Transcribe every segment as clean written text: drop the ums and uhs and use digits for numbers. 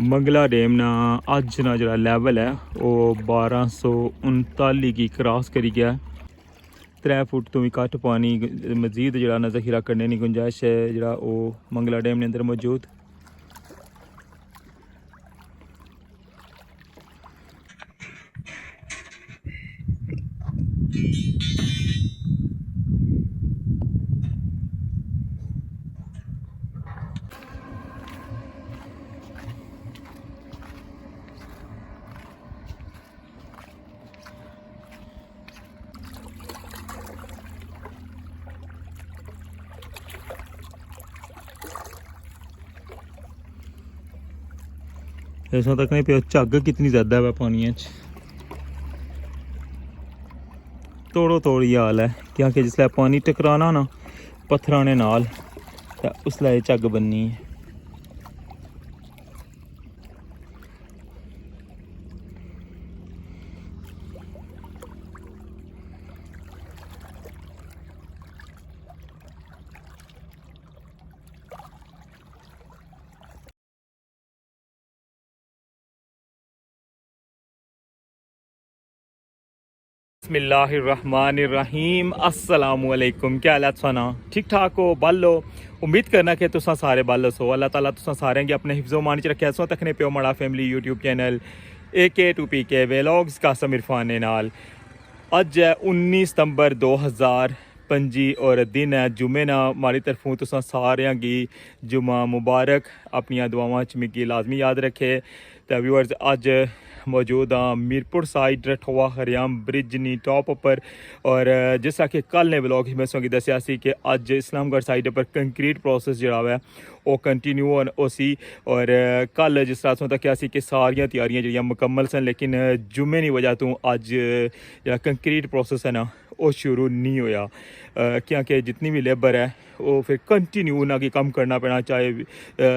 Mangla dam ना अज ना जो लैवल है वो 1239 की क्रॉस करी गया। 3 फुट तो भी घट पानी मजीद जो जखीरा करने की गुंजाइश है जो मंगला डैम के अंदर मौजूद। इस तक नहीं पे झग कितनी ज़्यादा है पानी तोड़ो तोड़ी हाल है क्योंकि जिसलै पानी टकराना ना पत्थरां ने नाल ते उसलै झग बननी है। बिस्मिल्लाहिर्रहमानिर्रहीम अस्सलामुअलैकुम। क्या हाल है सुना ठीक ठाक हो बल हो। उम्मीद करना कि तुसा सारे बल सो। अल्लाह ताला तुसा सारे गी अपने हिफ्ज़ो मान च रखे। सो तकने प्यो मड़ा family YouTube channel AK2PK vlogs Qasim Irfan ने नाल। अज है 19 सितंबर 2025 और दिन है जुमे ना। मारी तरफों तुसा सारे गी जुमा मुबारक। अपनी दुआवां च मिगी लाजमी याद रखे। तो व्यूअर्स अज मौजूद हाँ मीरपुर साइड रठोआ हरियाम ब्रिज नी टॉप पर। और जिस तरह कि कल ने ब्लॉग में तुसेंगी दस्सिया सी कि अज इस्लामगढ़ साइड पर कंक्रीट प्रोसेस जो है वो कंटिन्यू हो सी। और कल जिस तरह तक कि सारिया तैयारियां जो मुकम्मल सन लेकिन जुम्मे की वजह तो अज जो कंक्रीट प्रोसेस है ना वो शुरू नहीं होया। क्योंकि जितनी भी लेबर है वो फिर कंटिन्यू उन्हें कम करना पैना। चाहे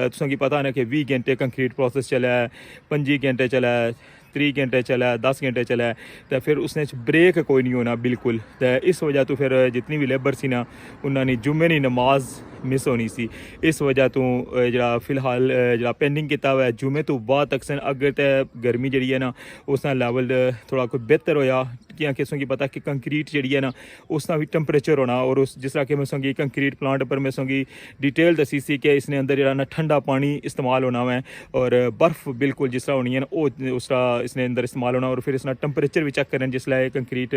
तुसेंगी पता ना कि 20 घंटे कंक्रीट प्रोसेस चला है, 25 घंटे चला है, 3 घंटे चला है, 10 घंटे चला है। तो फिर उसने ब्रेक कोई नहीं होना बिल्कुल। तो इस वजह तो फिर जितनी भी लेबर सी ना उन्होंने जुम्मे की नमाज मिस होनी सी। इस वजह तो जरा फिलहाल जरा पेंडिंग किया हुआ है जुम्मे तो बाद तक सन। अगर तो गर्मी जी है ना उसका लैवल थोड़ा कोई बेहतर होया क्योंकि तुसेंगी पता कि कंक्रीट जी है ना उसका भी टैंपरेचर होना। और उस जिस तरह कि मैं संगी कंक्रीट प्लांट पर मैं संगी डिटेल दसी सी कि इसने अंदर जरा ना ठंडा पानी इस्तेमाल होना है और बर्फ़ बिल्कुल जिस तरह होनी है ना वो उसका इसने अंदर इस्तेमाल होना। और फिर इसका टैंपरेचर भी चेक करें जिसलै कंक्रीट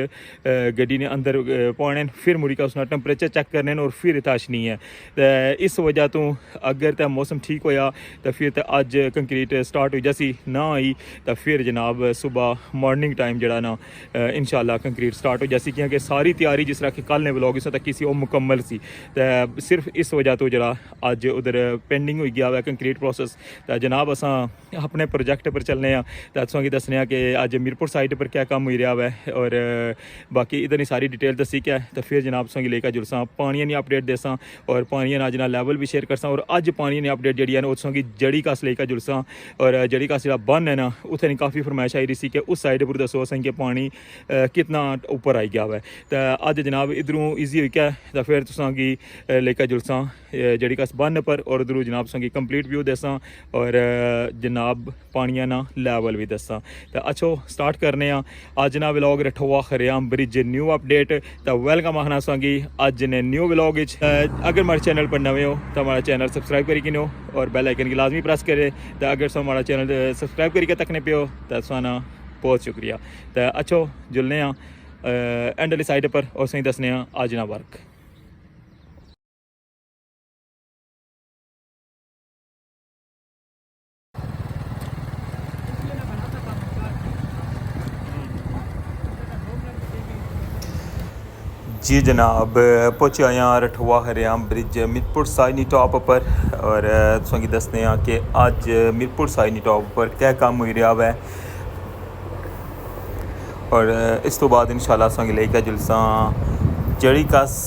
गड्डी ने अंदर पाने फिर मुड़ी का उसका टैंपरेचर चेक करने और फिर इताशनी है। तो इस वजह तो अगर तो मौसम ठीक होया तो फिर तो अज कंक्रीट स्टार्ट हो जासी ना आई तो फिर जनाब सुबह मॉर्निंग टाइम जरा ना इंशाल्लाह कंक्रीट स्टार्ट हो जासी। क्योंकि सारी तैयारी जिस तरह कि कल ने व्लॉग तक की वो मुकम्मल सी। तो सिर्फ इस वजह तो जरा अज उधर पेंडिंग हो गया हुआ कंक्रीट प्रोसेस। तो जनाब असा अपने प्रोजेक्ट पर चलने तो तुसेंगी दसने कि अज मीरपुर साइड पर क्या काम हो रहा है और बाकी इधर सारी डिटेल दसी क्या है। तो फिर जनाब तुसेंगी लेकर जुलसा पानी की अपडेट देसा और पानी अज ना लैवल भी शेयर करसा। और अज पानी की अपडेट जी है उसकी जड़ी कस लेकर जुलसा। और जड़ी कस जो बन है ना उतनी काफ़ी फरमाइश आई रही सी कि उस साइड पर दसो असें कि पानी कितना ऊपर आई गया हुआ है। तो अज जनाब इधरों ईजी हो क्या तो फिर तुसेंगी लेकर जुलसा जड़ी कस बन पर और उधरों जनाब तुसेंगी कंप्लीट व्यू दसा और जनाब पानिया ना लैवल भी दसा। तो अच्छो स्टार्ट करने अज ना व्लॉग रठोआ हरियाम ब्रिज न्यू अपडेट। तो वेलकम आखना तुसेंगी अज ने न्यू व्लॉग। अगर हमारे चैनल पर नवे हो तो हमारा चैनल सब्सक्राइब करी किनो और बेल आइकन की लाजमी प्रेस करे। तो अगर हमारा चैनल सब्सक्राइब करके तकने पे हो तो सुना बहुत शुक्रिया। तो अच्छो जुलने एंड वाली साइड पर और सही दसने अज ना वर्क। जी जनाब पहुँचे आया रठोआ हरियाम ब्रिज मीरपुर साइनी टॉप पर। और तुसेंगी दसने कि अज मीरपुर साइनी टॉप पर क्या काम हो रहा है। और इस तो बाद इंशाल्लाह तुसेंगी लेकर जुलसा जड़ी कस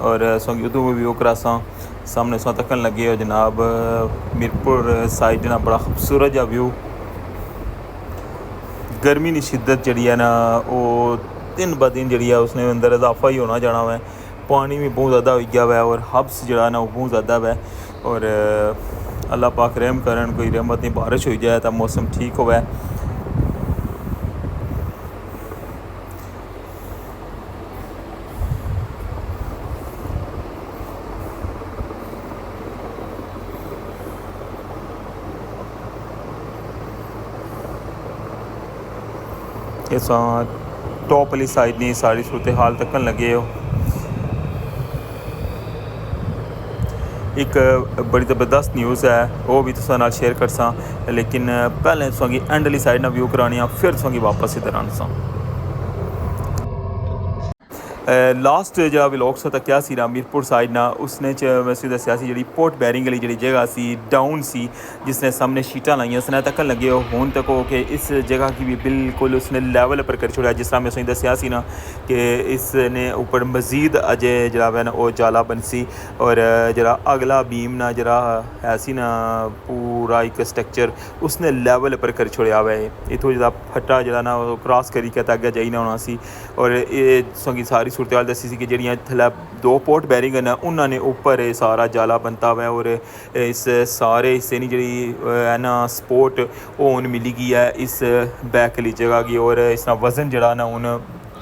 और तुसेंगी उदू भी वो करासा सामने सो तकन लगे हो जनाब मीरपुर साइड ना बड़ा खूबसूरत जा व्यू। गर्मी की शिद्दत जी है ना वो दिन ब दिन जी है उसने अंदर इजाफा ही होना जाना है। पानी भी बहुत ज़्यादा हो गया हुआ है और हब्स जो ना वो बहुत ज़्यादा है। और अल्लाह पाक रहम करन, कोई रहमत की बारिश हो जाए तो मौसम ठीक होवे। इस टॉप वाली साइड नहीं सारी सूरत हाल तकन लगे हो। एक बड़ी ज़बरदस्त न्यूज़ है वो भी तुसां नाल शेयर करसां, लेकिन पहले तुसां गी एंड वाली साइड ना व्यू करानी फिर तुसां गी वापस इधर आनसां। लास्ट जो व्लॉग सा क्या सी ना मीरपुर साइड ना उसने वैसे दसिया सी जी पोर्ट बैरिंग वाली जी जगह सी डाउन सी जिसने सामने शीटा लाइया उसने तकन लगे हूँ तक हो कि इस जगह की भी बिल्कुल उसने लैवल पर कर छोड़ा। जिस तरह मैं उसने दसिया सी ना कि इसने ऊपर मजीद अजय जरा है ना वो जाला बनसी और जरा अगला बीम ना जरा ऐसी ना पूरा एक स्ट्रक्चर उसने लैवल पर कर छोड़िया हुआ है। इतों जरा फटा जरा ना क्रॉस करी के अगे जाई ना होना सी और ये संगी सारी सूरत हाल दसी सी कि जड़ियाँ थल्लै दो पोर्ट बैरिंग न उन्होंने ऊपर सारा जाला बनता हुआ और इस सारे हिस्से नी जी है ना सपोर्ट वो हूँ मिली गई है इस बैक वाली जगह की और इसका वजन जरा ना हूँ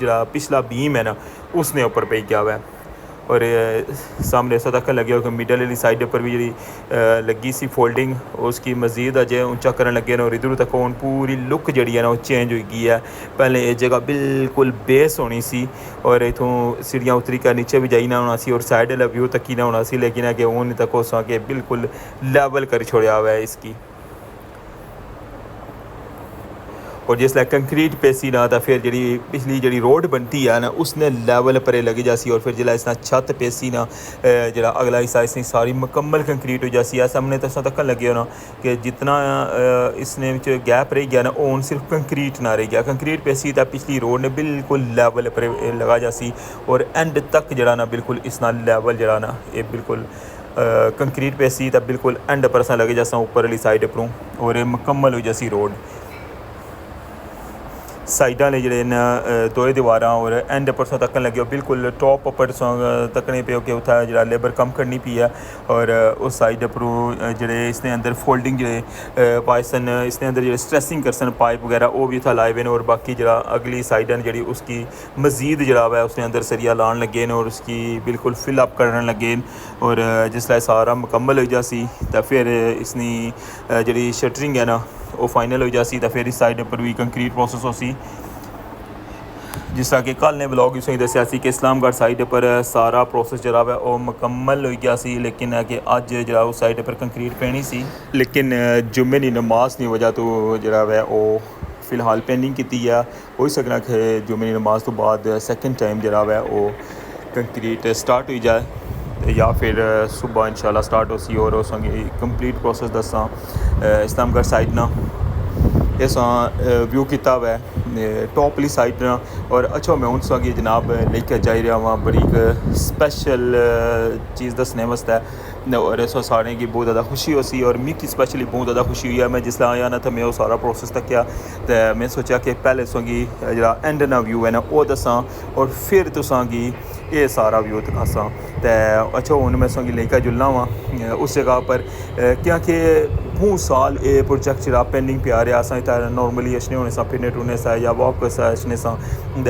जरा पिछला बीम है ना उसने ऊपर पे गया हुआ है। और सामने ऐसा तक लगे हो कि मिडल वाली साइड पर भी जी लगी सी फोल्डिंग उसकी मजीद अजय ऊंचा करने लगे और इधर तक हूँ पूरी लुक जी है ना वो चेंज हो गई है। पहले ये जगह बिल्कुल बेस होनी सी और इतों सीढ़ियाँ उतरी कर नीचे भी जाई ना होना सी और साइड वाला व्यू तक ही ना होना सी, लेकिन है कि हूँ तक हो सके बिल्कुल लैवल कर छोड़िया हुआ है इसकी। और जिसलै कंक्रीट पेसी ना तो फिर जी पिछली जी रोड बनती है ना उसने लैवल पर लगी जासी और फिर जिला इसना छत पेसी ना जरा अगला हिस्सा इसने सारी मुकम्मल कंक्रीट हो जासी। ऐसा हमने तो तक लगे हो ना कि जितना इसने गैप रह गया ना वो सिर्फ कंक्रीट ना रह गया। कंक्रीट पेसी तो पिछली रोड ने बिल्कुल लैवल पर लगा जासी और एंड तक जरा ना बिल्कुल इसना लैवल जरा ना ये बिल्कुल कंक्रीट पेसी तो बिल्कुल एंड पर असा लगे जासा ऊपर वाली साइड परों और ये मुकम्मल हो जासी रोड। साइडा ने जोड़े दो दीवार और एंड पर तकन लगे बिल्कुल टॉप पर तकने पे कि उतना जो लेबर कम करनी पी है और उस साइड पर जोड़े इसने अंदर फोल्डिंग जो पाइसन इसने अंदर जो स्ट्रेसिंग करसन पाइप वगैरह वो भी उतना लाए हुए हैं और बाकी जरा अगली साइड है जी उसकी मजीद जरा है उसने अंदर सरिया लान लगे और उसकी बिल्कुल फिलअप करने लगे और जिसलै सारा मुकम्मल हो जासी तो फिर इसनी जी शटरिंग है ना वो फाइनल हो जासी तो फिर इस साइड पर भी कंक्रीट प्रोसेस हो सी। जिस तरह कि कल ने ब्लॉग उसने दसिया कि इस्लामगढ़ साइड पर सारा प्रोसेस जरा है वो मुकम्मल हो गया सी, लेकिन है कि अज जरा उस साइड पर कंक्रीट पैनी सी लेकिन जुम्मे की नमाज की वजह तो जरा है वो फिलहाल पेंडिंग की है। हो सकना कि जुम्मे की नमाज तो बाद सैकेंड टाइम जरा है वो कंक्रीट स्टार्ट हो जाए या फिर सुबह इंशाल्लाह स्टार्ट हो सी और उस कंप्लीट प्रोसेस दसा इस्लामगढ़ साइड ना इस व्यू किया हुआ है टॉप वाली साइड ना। और अच्छा मैं उन सगी जनाब लेके जाई रहा वहाँ बड़ी एक स्पेशल चीज़ दसने वास्ते और इस सारे की बहुत ज़्यादा खुशी हो सी और मिगी स्पेशली बहुत ज़्यादा खुशी हुई है। मैं जिसला आया ना तो मैं वो सारा प्रोसेस तकिया तो मैं सोचा कि पहले तुसेंगी जरा एंड ना व्यू है ना वो दसा और फिर तुसेंगी ये सारा व्यू दिखासा तो अच्छा हूँ मैं तुसेंगी लेके जुलना वा उस जगह पर क्योंकि बहुत साल ये प्रोजेक्ट जरा पेंडिंग पे आ रहा अस नॉर्मली अच्छने होने सा फिरने टुरने सा या वॉक अच्छने सा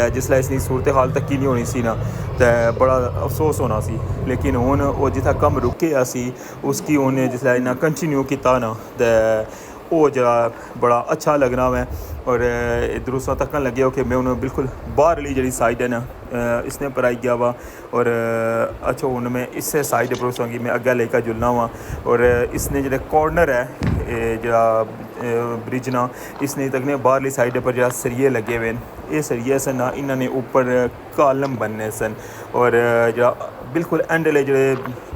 जिसलै इसकी सूरत हाल तक ही नहीं होनी सी ना तो बड़ा अफसोस होना सी, लेकिन हूँ वो जितना कम रुके सी उसकी उन्हें जिसलै इन्ना कंटिन्यू किया ना तो वो जरा बड़ा अच्छा लगना मैं और इधर उस तकन लगे हो कि मैं उन्हें बिल्कुल बाहर वाली जी साइड है ना इसने पर आई गया वा और अच्छा हूँ मैं इस साइड पर उसकी मैं अगर लेकर जुलना वा और इसने जो कॉर्नर है जरा ब्रिज ना इसने तकने बाहरली साइड पर जरा सरिये लगे हुए हैं। ये सरिये सन ना इन्होंने ऊपर कालम बनने सन और जरा बिल्कुल एंड वाले जो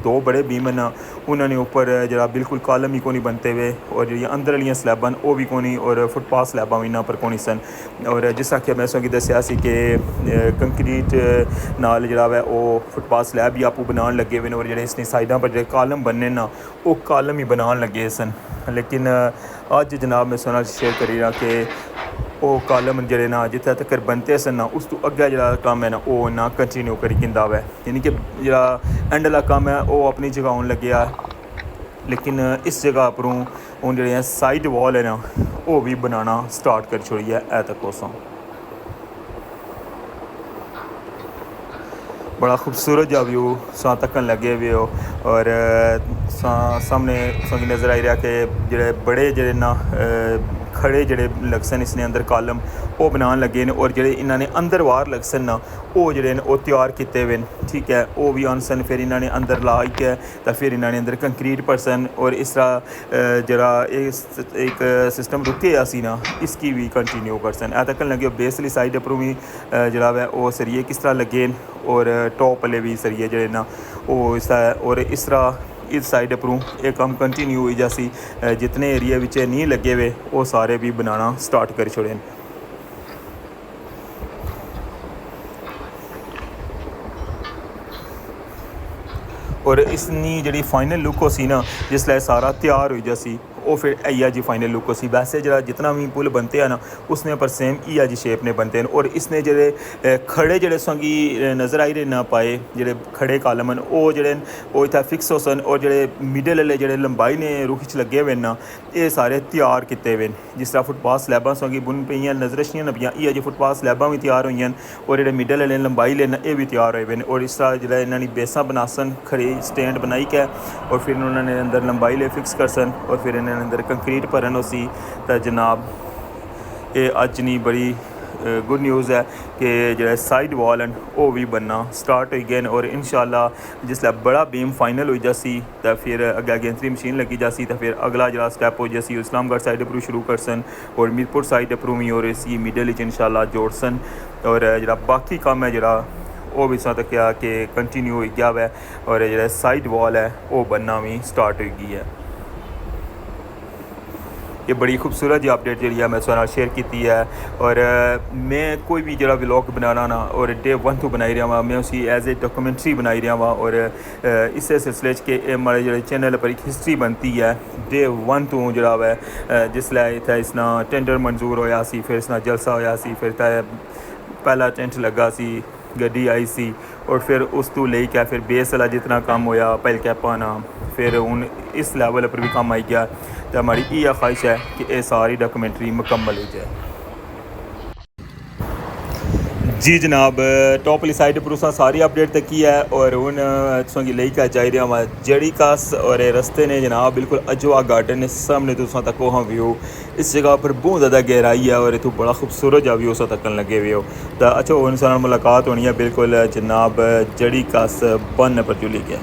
दो बड़े बीम ना उन्होंने ऊपर जरा बिल्कुल कालम ही कोनी बनते हुए और जी अंदर वाली स्लैबां वो भी कोनी और फुटपाथ स्लैबां भी इन्हों पर कोनी सन और जिस तरह कि मैं उसकी दसिया कि कंक्रीट नाल जरा है वो फुटपाथ स्लैब भी आपू बनाने लगे हुए और जो इसने साइडों पर जो कालम बनने ना वो कालम ही बनाने लगे सन। लेकिन अज जनाब मैं सुना शेयर करी रहा कि वो कालम जड़े ना जिथे तक बनते सन ना उस तो अगे जो काम है ना वो ना कंटिन्यू करी किंदा है यानी कि जो एंड वाला काम है वो अपनी जगह आने लगे लेकिन इस जगह परों हूँ जो साइड वॉल है ना वो भी बनाना स्टार्ट कर छोड़ी है। ए तक कोसा बड़ा खूबसूरत जा व्यू सा तकन लगे हुए हो और सामने संगी नज़र आई रहा कि जेडे बड़े जेडे ना खड़े जेडे लगसन इसने अंदर कालम वो बनाने लगे ने और जेडे इन्होंने अंदर वार लगसन ना वो जेडे वो तैयार किए हुए ठीक है वो भी आन सन फिर इन्होंने अंदर लाई के तो फिर इन्होंने अंदर कंक्रीट परसन और इस तरह जरा एक सिस्टम रुके सी ना इसकी भी कंटिन्यू करसन ए तक लगे बेसली साइड पर भी जरा है वो सरिये किस तरह लगे और टॉप वाले भी सरिये जड़े ना वो और इस तरह इस साइड पर यह काम कंटिन्यू हुई जैसी जितने एरिया विच नहीं लगे हुए वो सारे भी बनाना स्टार्ट कर छोड़े। और इसनी जी फाइनल लुक हो सी ना जिसलै सारा तैयार हो जैसी वो फिर इया जी फाइनल लुक हो सी। वैसे जरा जितना भी पुल बनते हैं ना उसने पर सेम इया जी शेप ने बनते हैं और इसने जेडे खड़े जेडे संगी नज़र आई रहे ना पाए जेडे खड़े कालम हैं वो जेडे वो इतना फिक्स हो सन और जेडे मिडल वाले जेडे लंबाई ने रुख च लगे हुए ना ये सारे तैयार किए हुए जिस तरह फुटपाथ स्लैबां संगी बुन पे नजरशियां नबियाँ इया जी फुटपाथ स्लैबां भी तैयार हुई और जेडे मिडल वाले लंबाई ले ये भी तैयार हुए और इस तरह जो इन्होंने बेसां बनासन खड़ी स्टैंड बनाई के और फिर उन्होंने अंदर लंबाई ले फिक्स कर सन और फिर इन्होंने अंदर कंक्रीट भरन उसी तो जनाब ये अज नहीं बड़ी गुड न्यूज़ है कि जो साइड वॉल हैं वो भी बनना स्टार्ट हो गए और इंशाल्लाह जिसलै बड़ा बीम फाइनल हो जासी तो फिर अगे गेंथरी मशीन लगी जासी तो फिर अगला जरा स्टैप हो जासी इस्लामगढ़ साइड पर शुरू कर सन और मीरपुर साइड पर भी और इसी मिडल इंशाल्लाह जोड़ सन और जरा बाकी काम है जरा वो भी तक क्या कि कंटिन्यू हो गया है और जो साइड वॉल है वो बनना भी स्टार्ट हो गई है। ये बड़ी खूबसूरत जी अपडेट जी है मैं तुहानू शेयर की है और मैं कोई भी जरा व्लॉग बनाना ना और डे 1 तो बनाई रहा मैं उसी एज ए डॉक्यूमेंट्री बनाई रहा और इस सिलसिले के हमारे जो चैनल पर एक हिस्ट्री बनती है डे 1 तो जरा है जिसलै इतना इसना टेंडर मंजूर होया सी फिर इसना जलसा होया सी फिर पहला टेंट लगा सी गड्डी आई सी और फिर उस तो ले क्या फिर बेस वाला जितना काम होया पहल कैपा ना फिर हूँ इस लैवल पर भी काम आई गया तो हमारी ये ख्वाहिश है कि ये सारी डॉक्यूमेंट्री मुकम्मल हो जाए। जी जनाब टॉप वाली साइड पर उस सारी अपडेट तक की है और हूँ तुसेंगी लेकर जाई रहा वा जड़ी कास और रस्ते ने जनाब बिल्कुल अजवा गार्डन ने सामने तुसा तक वहाँ व्यू इस जगह पर बहुत ज़्यादा गहराई है और इतों बड़ा खूबसूरत जा व्यू उसा तकन लगे हुए हो तो अच्छा उनसे मुलाकात होनी है बिल्कुल जनाब जड़ी कास बन पर जुली गया।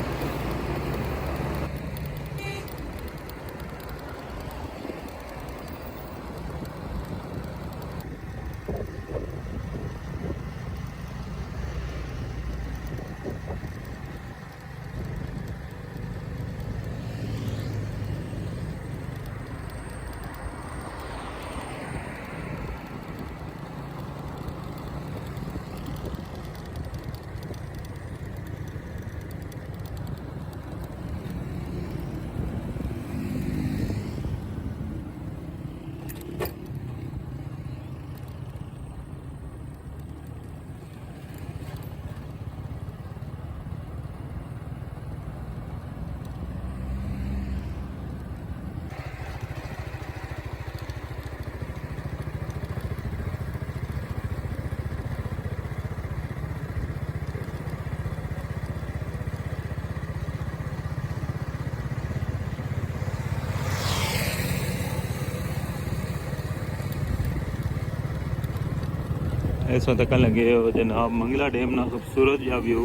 इस वक्त तक लगे जनाब मंगला डैम ना खूबसूरत या व्यू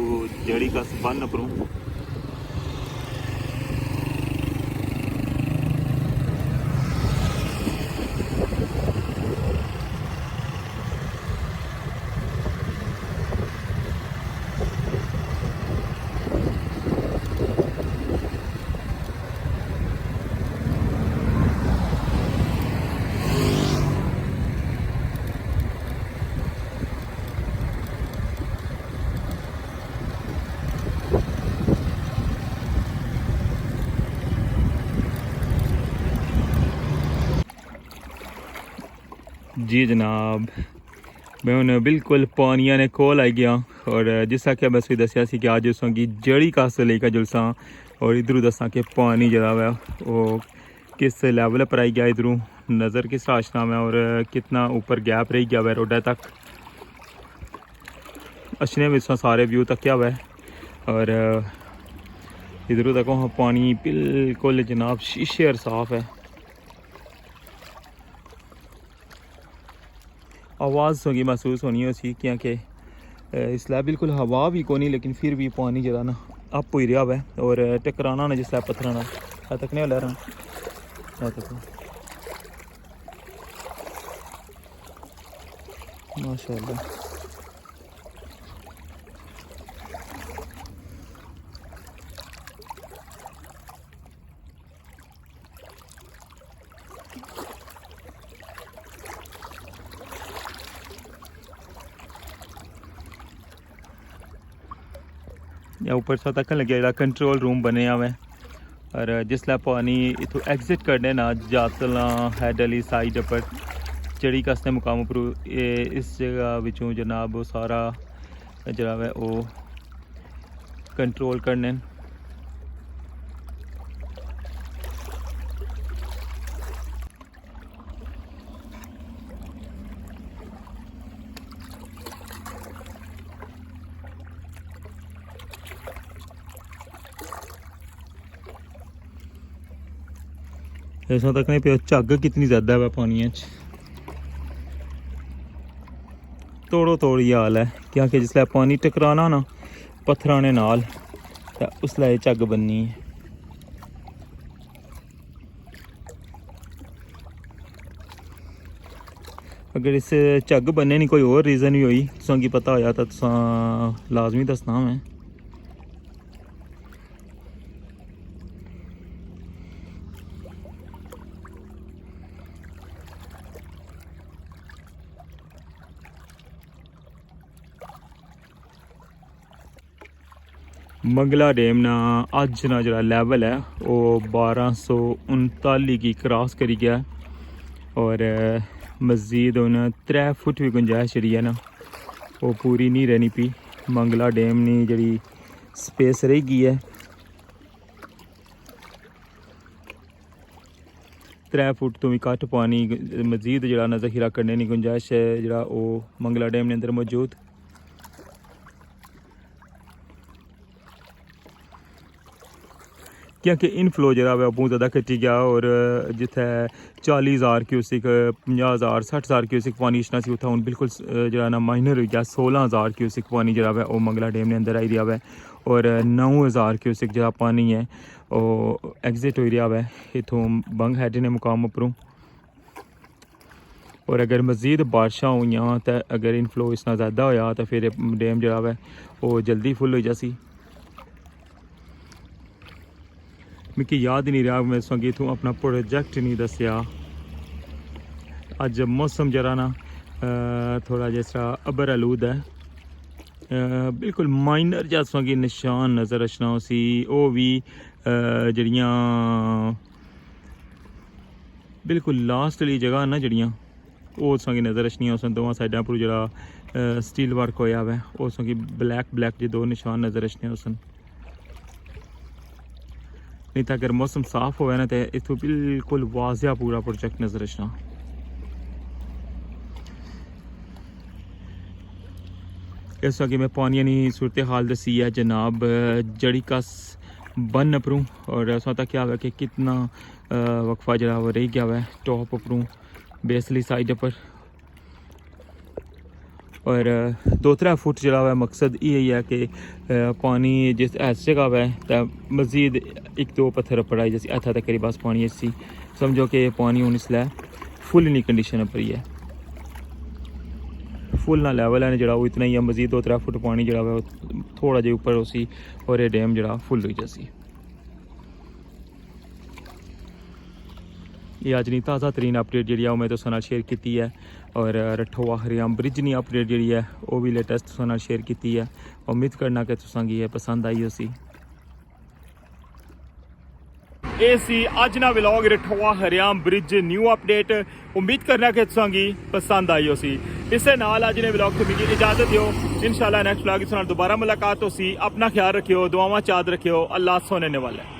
जड़ी का बन परूँ जी जनाब मैं हूँ बिल्कुल पानिया ने कोल आई गया और जिस कि बस भी दसिया कि अज उस की जड़ी कास लेकर जुलसा और इधरों दसा कि पानी जरा है वो किस लैवल पर आई गया, इधरों नज़र किस राशना में और कितना ऊपर गैप रह गया हुआ रोडा तक। अच्छे में सारे व्यू तक क्या हुआ है और इधरों तक वहाँ पानी बिल्कुल जनाब शीशे और साफ है। आवाज़ होगी महसूस होनी है उसी क्योंकि इसलिए बिल्कुल हवा भी को नहीं, लेकिन फिर भी पानी जरा ना अप हो रहा है और टकराना ना जिसलिए पत्थर ना तक नहीं हो रहा। माशाअल्लाह या ऊपर सा तक लगे जो कंट्रोल रूम बने हुए और जिसले पानी इतों एग्जिट करने ना जातला हैड वाली साइड पर चढ़ी कसते मुकाम पर इस जगह विचों जनाब वो सारा जरा है वो कंट्रोल करने। ऐसा तक नहीं पे झग कितनी ज़्यादा है पानी तोड़ो तोड़ी हाल है क्योंकि जिसले पानी टकराना ना पत्थराने नाल उसले झग बननी है। अगर इस झग बनने नहीं कोई और रीज़न भी हुई तुसें पता होया तो लाजमी दसना मैं। मंगला डैम ना अज ना जरा लैवल है वो 1239 की क्रॉस करी गया और मज़ीद उन 3 फुट भी गुंजाइश जी है ना वो पूरी नहीं रहनी पी। मंगला डैम नी जी स्पेस रह गई है 3 फुट तो भी घट पानी मज़ीद जरा ना जखीरा करने की गुंजाइश है जरा वो मंगला डैम के अंदर मौजूद। क्योंकि इनफ्लो जरा बहुत ज़्यादा कटी गया और जिथे 40,000 क्यूसिक 50,000 60,000 क्यूसिक पानी इच्छना सी उत्थे हूँ बिल्कुल जरा ना माइनर हो गया 16,000 क्यूसिक पानी जरा है वो मंगला डैम के अंदर आई रहा है और 9,000 क्यूसिक जरा पानी है वो एग्जिट हो रहा है इतों बंग हैड ने मुकाम उपरों। और अगर मज़ीद बारिशां हुई तो अगर इनफ्लो इतना ज़्यादा होया तो फिर डैम जरा है वो जल्दी फुल हो जासी। मिगी याद नहीं रहा मैं संगी तू अपना प्रोजेक्ट नहीं दसिया। अज मौसम जरा ना थोड़ा जैसा अबर आलूद है बिल्कुल माइनर जा संगी निशान नज़र अचना उसी वो भी जड़ियाँ बिल्कुल लास्ट वाली जगह ना जड़ियाँ वो संगी नज़र अचनियाँ उस दोवां साइडा पर जरा स्टील वर्क होया है वो संगी ब्लैक जो 2 निशान नज़र अचने उसन। नहीं तो अगर मौसम साफ हो ना तो इतों बिल्कुल वाजिया पूरा प्रोजेक्ट नज़र अचना। इस वक्त मैं पानी नहीं सूरत हाल दसी है जनाब जड़ी कस बन उपरों और ऐसा होता क्या हुआ कि कितना वक्फा जरा वो रह गया हुआ है टॉप उपरों बेसली साइड पर और 2-3 फुट जरा हुआ मकसद यही है कि पानी जिस ऐसे जगह है तो मज़ीद 1-2 पत्थर पड़ाई जैसे इतना तक करीब बस पानी ऐसी समझो कि पानी हूँ इसलिए फुल नहीं कंडीशन पर ही है फुल ना लैवल है जरा वो इतना ही है मज़ीद 2-3 फुट पानी जरा है थोड़ा जिहा ऊपर उसी और ये डैम जरा फुल हो जासी। ये अज नहीं ताज़ा तरीन अपडेट जी मैं तुसां नाल शेयर की है और रठोआ हरियाम ब्रिज नी अपडेट जी है वो भी लेटेस्ट तुसां नाल शेयर की है। उम्मीद करना कि तुसां गी पसंद आई उसी सी अज ना व्लॉग रठोआ हरियाम ब्रिज न्यू अपडेट उम्मीद करना कि तुसां गी पसंद आई उसी। इस नाल अज ने व्लॉग तो मिगी इजाजत दो इंशाल्लाह नेक्स्ट व्लॉग दोबारा मुलाकात होसी। अपना ख्याल रखियो दुआवां चाद रखियो अल्लाह सोने वाला है।